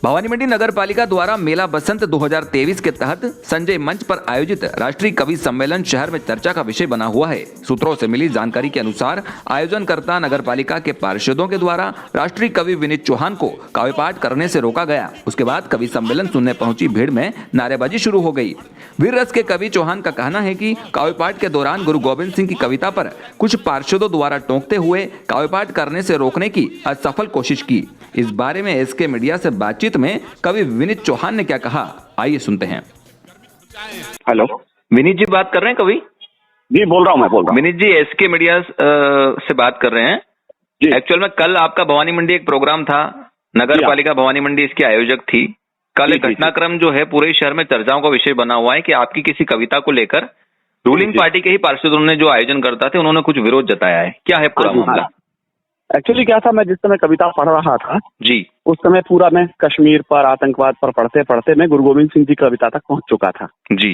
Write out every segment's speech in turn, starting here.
भवानी मंडी नगर पालिका द्वारा मेला बसंत 2023 के तहत संजय मंच पर आयोजित राष्ट्रीय कवि सम्मेलन शहर में चर्चा का विषय बना हुआ है। सूत्रों से मिली जानकारी के अनुसार आयोजनकर्ता नगर पालिका के पार्षदों के द्वारा राष्ट्रीय कवि विनीत चौहान को काव्य पाठ करने से रोका गया। उसके बाद कवि सम्मेलन सुनने पहुंची भीड़ में नारेबाजी शुरू हो गई। वीर रस के कवि चौहान का कहना है कि काव्य पाठ के दौरान गुरु गोविंद सिंह की कविता पर कुछ पार्षदों द्वारा टोकते हुए काव्य पाठ करने से रोकने की असफल कोशिश की। इस बारे में एसके मीडिया से बातचीत में कवि विनीत चौहान ने क्या कहा, आइए सुनते हैं। हेलो, विनीत जी बात कर रहे हैं कवि? जी बोल रहा हूँ, मैं बोल रहा हूँ। विनीत जी एसके मीडिया से बात कर रहे हैं। एक्चुअल में कल आपका भवानी मंडी एक प्रोग्राम था, नगर पालिका भवानी मंडी इसकी आयोजक थी। कल एक घटनाक्रम जो है पूरे शहर में चर्चाओं का विषय बना हुआ है कि आपकी किसी कविता को लेकर रूलिंग पार्टी के ही पार्षदों ने जो आयोजन करता थे उन्होंने कुछ विरोध जताया है। क्या है पूरा मामला? एक्चुअली क्या था, मैं जिस समय कविता पढ़ रहा था जी, उस समय पूरा मैं कश्मीर पर आतंकवाद पर पढ़ते पढ़ते मैं गुरु गोविंद सिंह जी की कविता तक पहुंच चुका था। जी,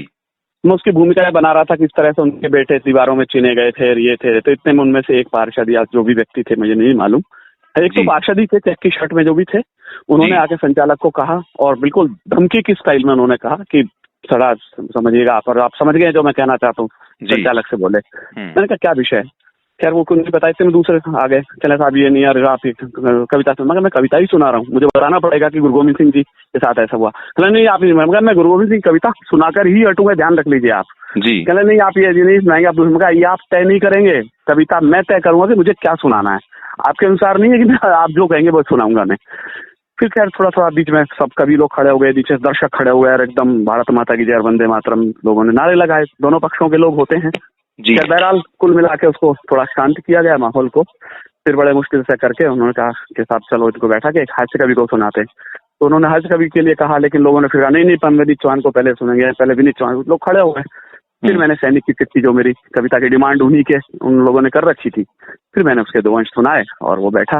मैं उसकी भूमिका बना रहा था, किस तरह से उनके बेटे दीवारों में चुने गए थे, ये थे। तो इतने में उनमें से एक पार्षद या जो भी व्यक्ति थे, मुझे नहीं मालूम, एक तो पार्षद ही थे, चेक की शर्ट में जो भी थे, उन्होंने आके संचालक को कहा और बिल्कुल धमकी की स्टाइल में उन्होंने कहा कि थोड़ा समझिएगा, पर आप समझ गए जो मैं कहना चाहता हूँ। संचालक से बोले, मैंने कहा क्या विषय है? खैर वो कुछ नहीं बताया, इससे मैं दूसरे आ गए, चले साहब ये नहीं यार, आप कविता सुन। मगर मैं कविता ही सुना रहा हूँ, मुझे बताना पड़ेगा कि गुरु गोविंद सिंह जी के साथ ऐसा हुआ। कहला नहीं आप, मैं गुरु गोविंद सिंह कविता सुनाकर ही हटूंगा, ध्यान रख लीजिए आप जी। कहला नहीं आप ये नहीं सुनाएंगे, आप ये आप तय नहीं करेंगे, कविता मैं तय करूंगा कि मुझे क्या सुनाना है, आपके अनुसार नहीं है कि आप जो कहेंगे वो सुनाऊंगा मैं। फिर खैर थोड़ा थोड़ा बीच में सब कवि लोग खड़े हो गए, नीचे दर्शक खड़े हुए और एकदम भारत माता की जय, वंदे मातरम लोगों ने नारे लगाए। दोनों पक्षों के लोग होते हैं जी। बहरहाल कुल मिला के उसको थोड़ा शांत किया गया माहौल को। फिर बड़े मुश्किल से करके उन्होंने कहा कि साहब चलो इसको बैठा के एक हास्य कवि को सुनाते। तो उन्होंने हास्य कवि के लिए कहा, लेकिन लोगों ने फिर नहीं विनीत चौहान को पहले सुनेंगे, पहले विनीत चौहान। लोग खड़े हो गए। फिर मैंने सैनिक की चिट्ठी, जो मेरी कविता की डिमांड उन्हीं के उन लोगों ने कर रखी थी, फिर मैंने उसके 2 अंश सुनाए और वो बैठा।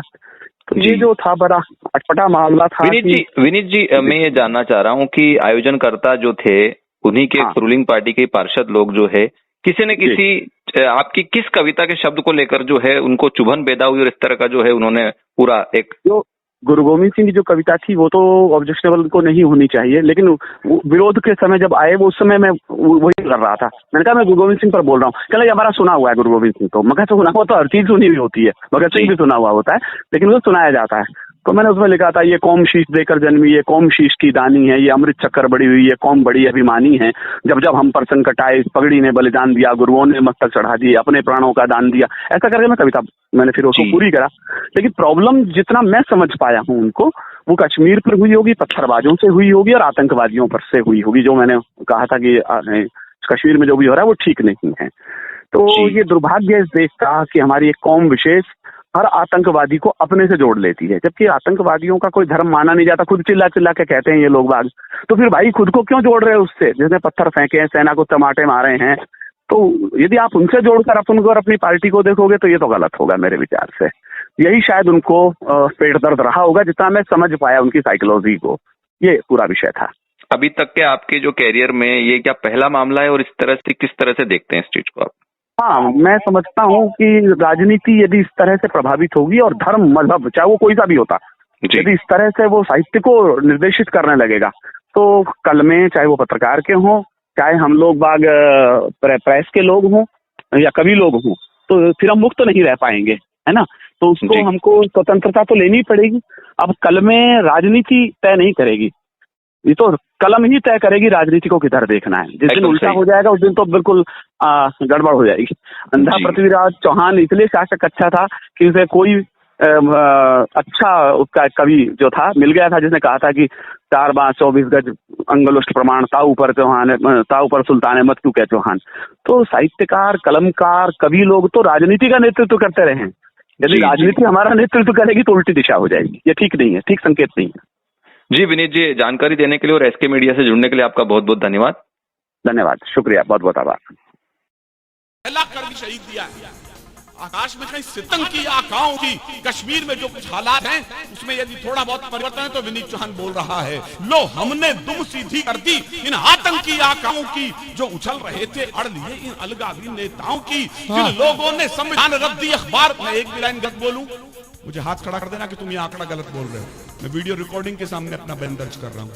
तो ये जो था बड़ा अटपटा मामला था। विनीत जी मैं ये जानना चाह रहा हूँ कि आयोजनकर्ता जो थे उन्हीं के रूलिंग पार्टी के पार्षद लोग जो है, किसी न किसी आपकी किस कविता के शब्द को लेकर जो है उनको चुभन पैदा हुई और इस तरह का जो है उन्होंने पूरा एक जो गुरु गोविंद सिंह की जो कविता थी वो तो ऑब्जेक्शनेबल को नहीं होनी चाहिए, लेकिन विरोध के समय जब आए वो उस समय मैं वही कर रहा था। मैंने कहा मैं गुरु गोविंद सिंह पर बोल रहा हूँ। कहला हमारा सुना हुआ है गुरु गोविंद सिंह को। मगर सुना हुआ तो हर चीज सुनी हुई होती है, भगत सिंह भी सुना हुआ होता है, लेकिन वो सुनाया जाता है। तो मैंने उसमें लिखा था, ये कौम शीश देकर जन्मी, ये कौम शीश की दानी है, ये अमृत चक्कर बड़ी हुई, ये कौम बड़ी अभिमानी है, जब जब हम पर संकट आए, पगड़ी ने बलिदान दिया, गुरुओं ने मस्तक चढ़ा दिए, अपने प्राणों का दान दिया। ऐसा करके मैं कविता मैंने फिर उसको पूरी करा। लेकिन प्रॉब्लम जितना मैं समझ पाया हूँ उनको, वो कश्मीर पर हुई होगी, पत्थरबाजों से हुई होगी और आतंकवादियों पर से हुई होगी। जो मैंने कहा था कि कश्मीर में जो भी हो रहा है वो ठीक नहीं है। तो ये दुर्भाग्य इस देश का कि हमारी एक कौम विशेष हर आतंकवादी को अपने से जोड़ लेती है, जबकि आतंकवादियों का कोई धर्म माना नहीं जाता। खुद चिल्ला चिल्ला के कहते हैं ये लोग बाग, तो फिर भाई खुद को क्यों जोड़ रहे हैं उससे, जिसने पत्थर फेंके हैं, सेना को टमाटे मारे हैं। तो यदि आप उनसे जोड़कर उनको और अपनी पार्टी को देखोगे तो ये तो गलत होगा मेरे विचार से। यही शायद उनको पेट दर्द रहा होगा, जितना मैं समझ पाया उनकी साइकोलॉजी को। ये पूरा विषय था। अभी तक के आपके जो कैरियर में ये क्या पहला मामला है और इस तरह से किस तरह से देखते हैं इस चीज को आप? हाँ, मैं समझता हूँ कि राजनीति यदि इस तरह से प्रभावित होगी और धर्म मजहब चाहे वो कोई सा भी होता, यदि इस तरह से वो साहित्य को निर्देशित करने लगेगा तो कल में चाहे वो पत्रकार के हों, चाहे हम लोग बाग प्रेस के लोग हों या कवि लोग हों, तो फिर हम मुक्त नहीं रह पाएंगे, है ना। तो उसको हमको स्वतंत्रता तो लेनी पड़ेगी। अब कल में राजनीति तय नहीं करेगी, ये तो कलम ही तय करेगी राजनीति को किधर देखना है। जिस दिन उल्टा हो जाएगा उस दिन तो बिल्कुल गड़बड़ हो जाएगी। अंधा पृथ्वीराज चौहान इसलिए शासक अच्छा था कि उसे कोई अच्छा उसका कवि जो था मिल गया था, जिसने कहा था कि 4 बाँ 24 गज अंगुष्ठ प्रमाण ताऊ पर चौहान, ताऊ पर सुल्तान मत क्यों कह चौहान। तो साहित्यकार, कलमकार, कवि लोग तो राजनीति का नेतृत्व करते रहे। यदि राजनीति हमारा नेतृत्व करेगी तो उल्टी दिशा हो जाएगी। ये ठीक नहीं है, ठीक संकेत नहीं है। जी विनीत जी, जानकारी देने के लिए और एसके मीडिया से जुड़ने के लिए आपका बहुत बहुत धन्यवाद। धन्यवाद, शुक्रिया, बहुत बहुत आभार। शहीद दिया है आकाश में कहीं सितंग की आकाओं की, कश्मीर में जो कुछ हालात हैं उसमें यदि थोड़ा बहुत परिवर्तन है तो विनीत चौहान बोल रहा है, लो हमने दुम सीधी कर दी इन आतंकी आकाओं की जो उछल रहे थे अड़ लिए इन अलगावी नेताओं की, जिन लोगों ने संविधान रद्दी अखबार में एक भी लाइन गलत बोलूं मुझे हाथ खड़ा कर देना कि तुम ये आंकड़ा गलत बोल रहे हो। मैं वीडियो रिकॉर्डिंग के सामने अपना बयान दर्ज कर रहा हूं।